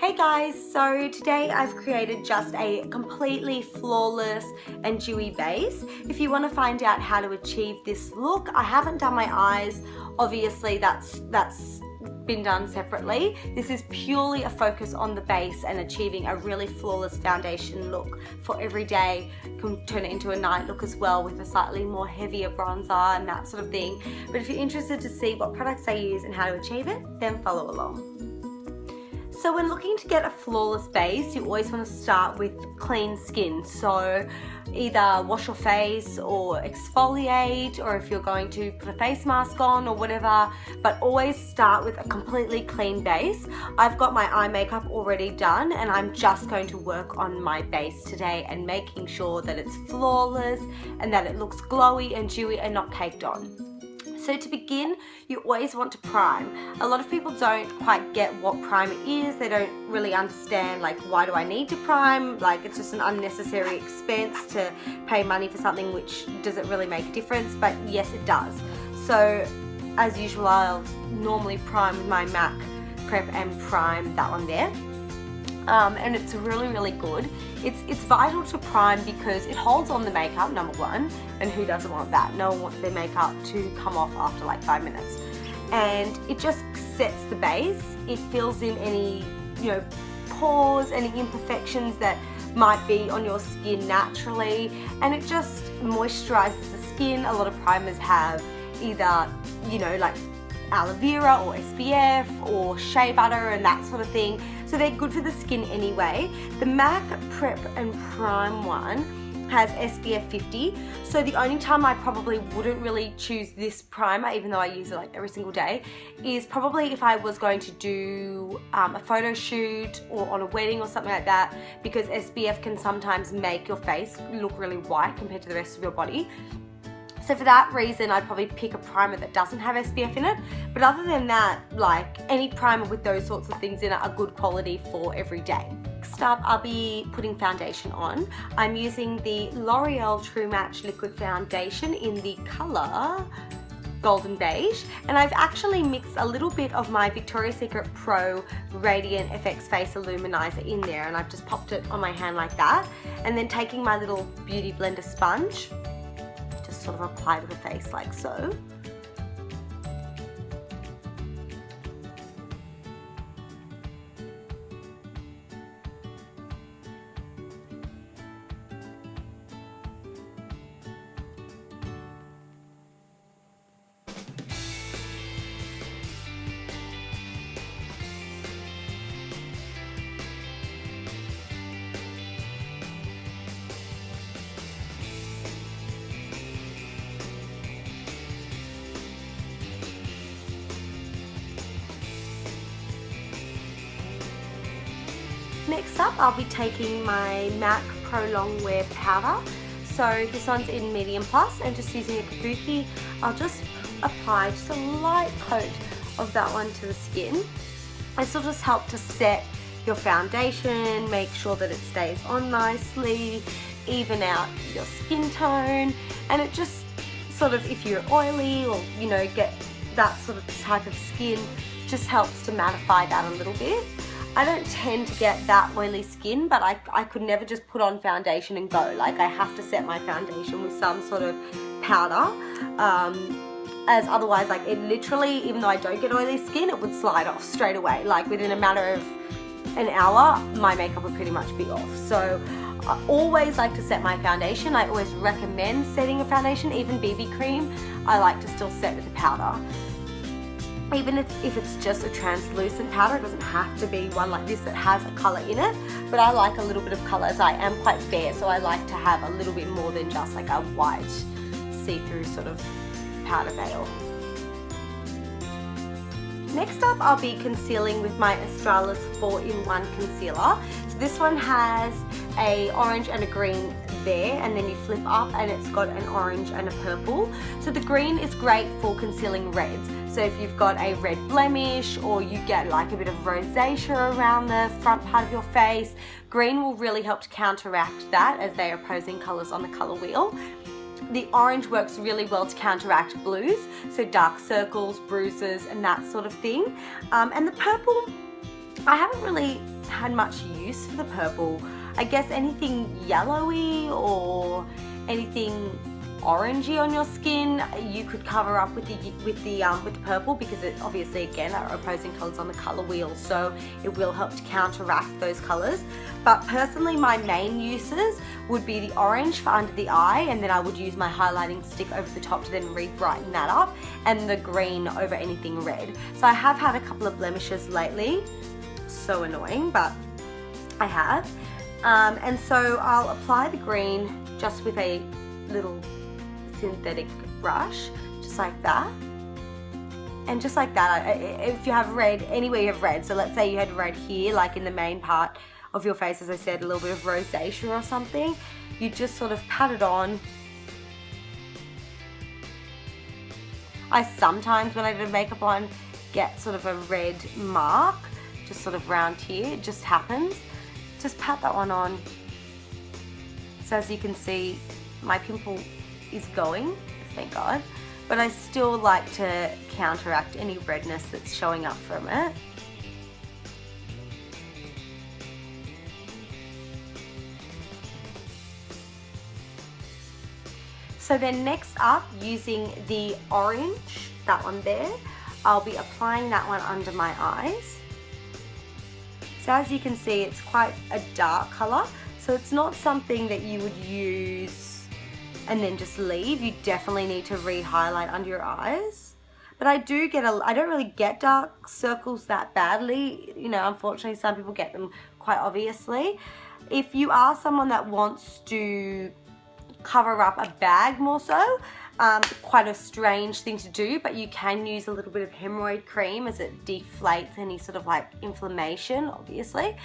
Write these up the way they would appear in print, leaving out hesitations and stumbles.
Hey guys, so today I've created just a completely flawless and dewy base. If you want to find out how to achieve this look, I haven't done my eyes. Obviously that's been done separately. This is purely a focus on the base and achieving a really flawless foundation look for every day. Can turn it into a night look as well with a slightly more heavier bronzer and that sort of thing. But if you're interested to see what products I use and how to achieve it, then follow along. So when looking to get a flawless base, you always want to start with clean skin. So either wash your face or exfoliate, or if you're going to put a face mask on or whatever, but always start with a completely clean base. I've got my eye makeup already done and I'm just going to work on my base today and making sure that it's flawless and that it looks glowy and dewy and not caked on. So to begin, you always want to prime. A lot of people don't quite get what primer is. They don't really understand, like, why do I need to prime? Like, it's just an unnecessary expense to pay money for something which doesn't really make a difference, but yes, it does. So as usual, I'll normally prime with my MAC Prep and Prime, that one there. And it's really good. It's vital to prime because it holds on the makeup, number one, and who doesn't want that? No one wants their makeup to come off after like 5 minutes. And it just sets the base. It fills in any, pores, any imperfections that might be on your skin naturally, and it just moisturizes the skin. A lot of primers have either, like aloe vera or SPF or shea butter and that sort of thing, so they're good for the skin anyway. The MAC Prep and Prime one has SPF 50, so the only time I probably wouldn't really choose this primer, even though I use it like every single day, is probably if I was going to do a photo shoot or on a wedding or something like that, because SPF can sometimes make your face look really white compared to the rest of your body. So for that reason, I'd probably pick a primer that doesn't have SPF in it. But other than that, like any primer with those sorts of things in it are good quality for every day. Next up, I'll be putting foundation on. I'm using the L'Oreal True Match Liquid Foundation in the colour Golden Beige, and I've actually mixed a little bit of my Victoria's Secret Pro Radiant FX Face Illuminiser in there, and I've just popped it on my hand like that, and then taking my little Beauty Blender sponge, sort of apply to the face like so. Next up, I'll be taking my MAC Prolong Wear Powder. So this one's in medium plus, and just using a kabuki, I'll just apply just a light coat of that one to the skin. This will just help to set your foundation, make sure that it stays on nicely, even out your skin tone, and it just sort of, if you're oily or get that sort of type of skin, just helps to mattify that a little bit. I don't tend to get that oily skin, but I could never just put on foundation and go. Like, I have to set my foundation with some sort of powder, as otherwise, like, it literally, even though I don't get oily skin, it would slide off straight away. Like, within a matter of an hour, my makeup would pretty much be off. So I always like to set my foundation. I always recommend setting a foundation, even BB cream, I like to still set with a powder. Even if it's just a translucent powder, it doesn't have to be one like this that has a colour in it, but I like a little bit of colour, as I am quite fair, so I like to have a little bit more than just like a white see-through sort of powder veil. Next up, I'll be concealing with my Australis 4-in-1 concealer. So this one has a orange and a green there, and then you flip up and it's got an orange and a purple. So the green is great for concealing reds. So if you've got a red blemish, or you get like a bit of rosacea around the front part of your face, green will really help to counteract that, as they are opposing colours on the colour wheel. The orange works really well to counteract blues, so dark circles, bruises and that sort of thing. And the purple I haven't really had much use for the purple. I guess anything yellowy or anything orangey on your skin you could cover up with the purple, because it obviously again are opposing colors on the color wheel, so it will help to counteract those colors. But personally, my main uses would be the orange for under the eye, and then I would use my highlighting stick over the top to then re-brighten that up, and the green over anything red. So I have had a couple of blemishes lately, so annoying, but I have. And so I'll apply the green just with a little synthetic brush, just like that. And just like that, if you have red, anywhere you have red, so let's say you had red here, like in the main part of your face, as I said, a little bit of rosacea or something, you just sort of pat it on. I sometimes, when I do makeup on, get sort of a red mark, just sort of round here, it just happens. Just pat that one on. So as you can see, my pimple is going, thank God, but I still like to counteract any redness that's showing up from it. So then next up, using the orange, that one there, I'll be applying that one under my eyes. So as you can see, it's quite a dark color, so it's not something that you would use and then just leave. You definitely need to re-highlight under your eyes. But I don't really get dark circles that badly. You know, unfortunately, some people get them quite obviously. If you are someone that wants to cover up a bag more so, quite a strange thing to do, but you can use a little bit of hemorrhoid cream as it deflates any sort of like inflammation, obviously.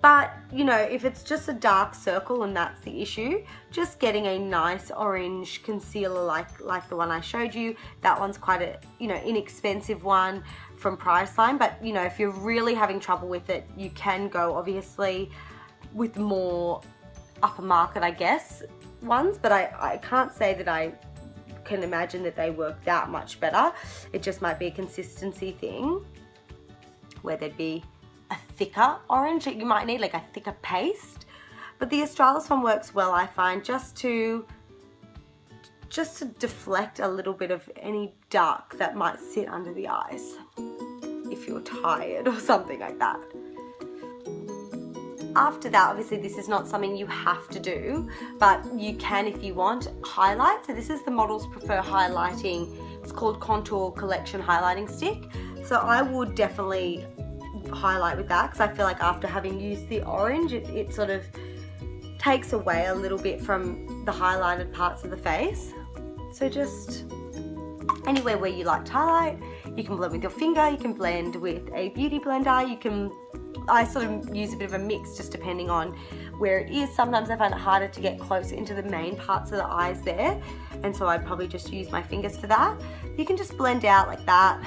But you know, if it's just a dark circle and that's the issue, just getting a nice orange concealer like the one I showed you, that one's quite a, you know, inexpensive one from Priceline. But you know, if you're really having trouble with it, you can go obviously with more upper market, I guess, ones, but I can't say that I can imagine that they work that much better. It just might be a consistency thing where there'd be a thicker orange that you might need, like a thicker paste. But the Australis one works well, I find, just to deflect a little bit of any dark that might sit under the eyes if you're tired or something like that. After that, obviously this is not something you have to do, but you can, if you want, highlight. So this is the Models Prefer highlighting, it's called Contour Collection highlighting stick. So I would definitely highlight with that, because I feel like after having used the orange, it sort of takes away a little bit from the highlighted parts of the face. So just anywhere where you like to highlight, you can blend with your finger, you can blend with a beauty blender, I sort of use a bit of a mix just depending on where it is. Sometimes I find it harder to get close into the main parts of the eyes there, and so I'd probably just use my fingers for that. You can just blend out like that.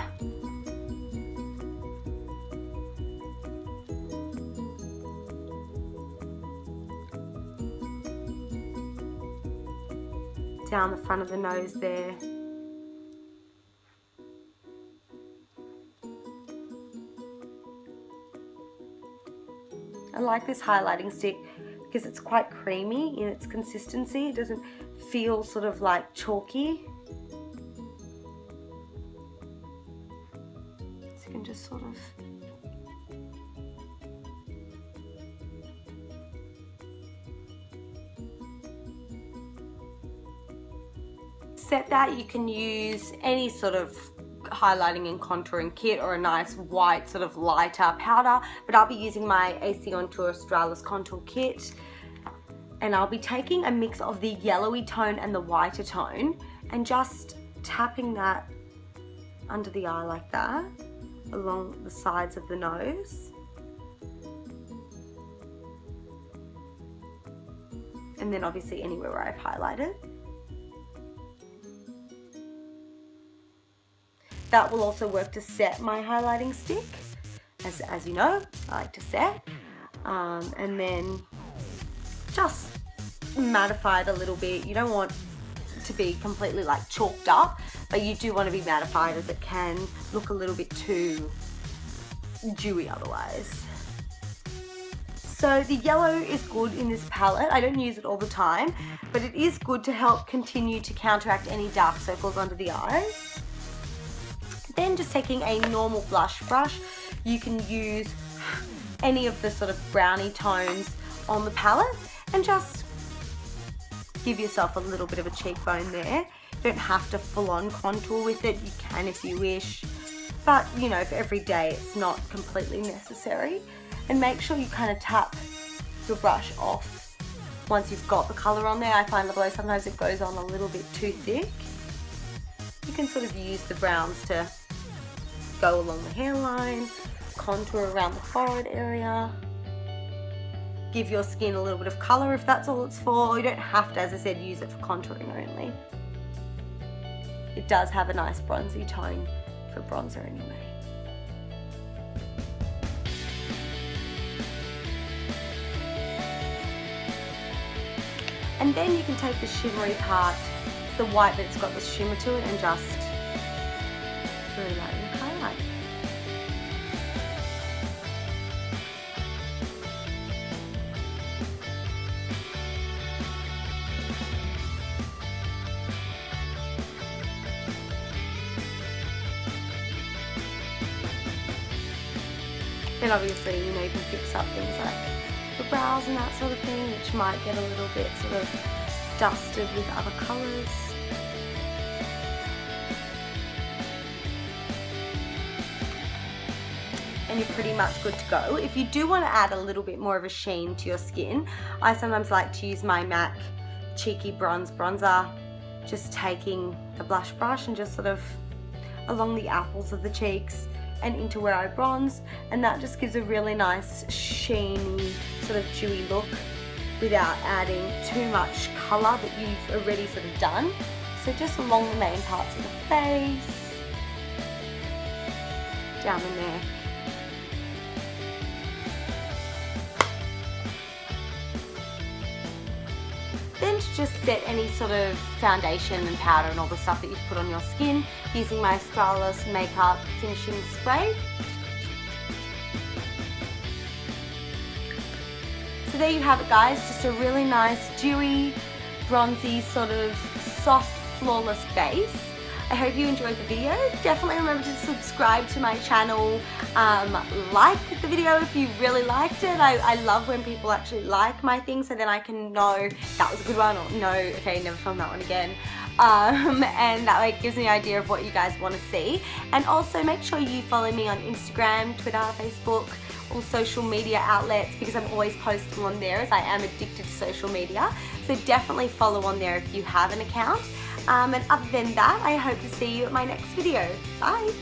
Down the front of the nose there. I like this highlighting stick because it's quite creamy in its consistency. It doesn't feel sort of like chalky. So you can just sort of set that. You can use any sort of highlighting and contouring kit or a nice white sort of lighter powder, but I'll be using my AC On Tour Australis contour kit, and I'll be taking a mix of the yellowy tone and the whiter tone and just tapping that under the eye like that, along the sides of the nose, and then obviously anywhere where I've highlighted. That will also work to set my highlighting stick, as you know, I like to set, and then just mattify it a little bit. You don't want it to be completely like chalked up, but you do want to be mattified, as it can look a little bit too dewy otherwise. So the yellow is good in this palette. I don't use it all the time, but it is good to help continue to counteract any dark circles under the eyes. Then just taking a normal blush brush, you can use any of the sort of brownie tones on the palette and just give yourself a little bit of a cheekbone there. You don't have to full on contour with it, you can if you wish, but you know, for every day it's not completely necessary. And make sure you kind of tap your brush off once you've got the colour on there. I find otherwise sometimes it goes on a little bit too thick. You can sort of use the browns to go along the hairline, contour around the forehead area, give your skin a little bit of colour if that's all it's for. You don't have to, as I said, use it for contouring only. It does have a nice bronzy tone for bronzer anyway. And then you can take the shimmery part, it's the white that's got the shimmer to it, and just throw that in the highlight. Then obviously, you know, you can fix up things like the brows and that sort of thing, which might get a little bit sort of dusted with other colours. And you're pretty much good to go. If you do want to add a little bit more of a sheen to your skin, I sometimes like to use my MAC Cheeky Bronze Bronzer, just taking the blush brush and just sort of along the apples of the cheeks and into where I bronze, and that just gives a really nice sheeny sort of dewy look without adding too much colour that you've already sort of done. So just along the main parts of the face, down the neck, then to just set any sort of foundation and powder and all the stuff that you've put on your skin using my Australis makeup finishing spray. So there you have it, guys, just a really nice dewy, bronzy, sort of soft, flawless base. I hope you enjoyed the video. Definitely remember to subscribe to my channel, like the video if you really liked it. I love when people actually like my things, so then I can know that was a good one, or no, okay, never film that one again. And that way it gives me an idea of what you guys want to see. And also make sure you follow me on Instagram, Twitter, Facebook, all social media outlets, because I'm always posting on there as I am addicted to social media. So definitely follow on there if you have an account. And other than that, I hope to see you at my next video. Bye!